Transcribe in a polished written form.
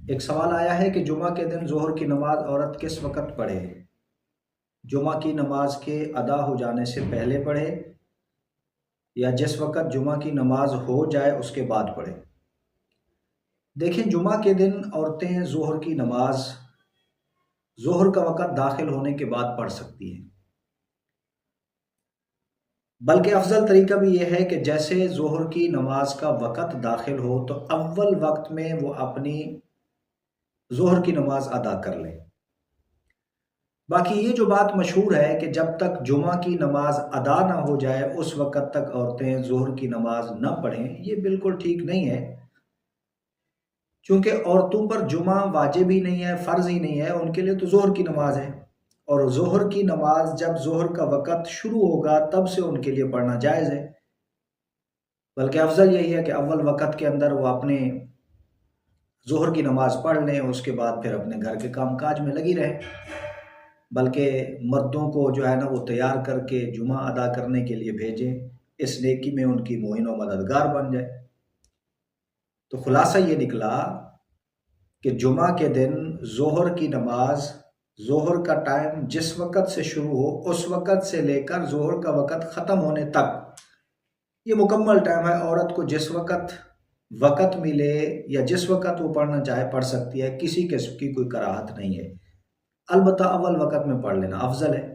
ایک سوال آیا ہے کہ جمعہ کے دن ظہر کی نماز عورت کس وقت پڑھے؟ جمعہ کی نماز کے ادا ہو جانے سے پہلے پڑھے یا جس وقت جمعہ کی نماز ہو جائے اس کے بعد پڑھے؟ دیکھیں، جمعہ کے دن عورتیں ظہر کی نماز ظہر کا وقت داخل ہونے کے بعد پڑھ سکتی ہیں، بلکہ افضل طریقہ بھی یہ ہے کہ جیسے ظہر کی نماز کا وقت داخل ہو تو اول وقت میں وہ اپنی ظہر کی نماز ادا کر لیں۔ باقی یہ جو بات مشہور ہے کہ جب تک جمعہ کی نماز ادا نہ ہو جائے اس وقت تک عورتیں ظہر کی نماز نہ پڑھیں، یہ بالکل ٹھیک نہیں ہے، چونکہ عورتوں پر جمعہ واجب ہی نہیں ہے، فرض ہی نہیں ہے، ان کے لیے تو ظہر کی نماز ہے، اور ظہر کی نماز جب ظہر کا وقت شروع ہوگا تب سے ان کے لیے پڑھنا جائز ہے، بلکہ افضل یہی ہے کہ اول وقت کے اندر وہ اپنے ظہر کی نماز پڑھ لیں، اس کے بعد پھر اپنے گھر کے کام کاج میں لگی رہیں، بلکہ مردوں کو جو ہے نا وہ تیار کر کے جمعہ ادا کرنے کے لیے بھیجیں، اس نیکی میں ان کی معین و مددگار بن جائے۔ تو خلاصہ یہ نکلا کہ جمعہ کے دن ظہر کی نماز، ظہر کا ٹائم جس وقت سے شروع ہو اس وقت سے لے کر ظہر کا وقت ختم ہونے تک یہ مکمل ٹائم ہے، عورت کو جس وقت ملے یا جس وقت وہ پڑھنا چاہے پڑھ سکتی ہے، کسی قسم کی کوئی کراہت نہیں ہے، البتہ اول وقت میں پڑھ لینا افضل ہے۔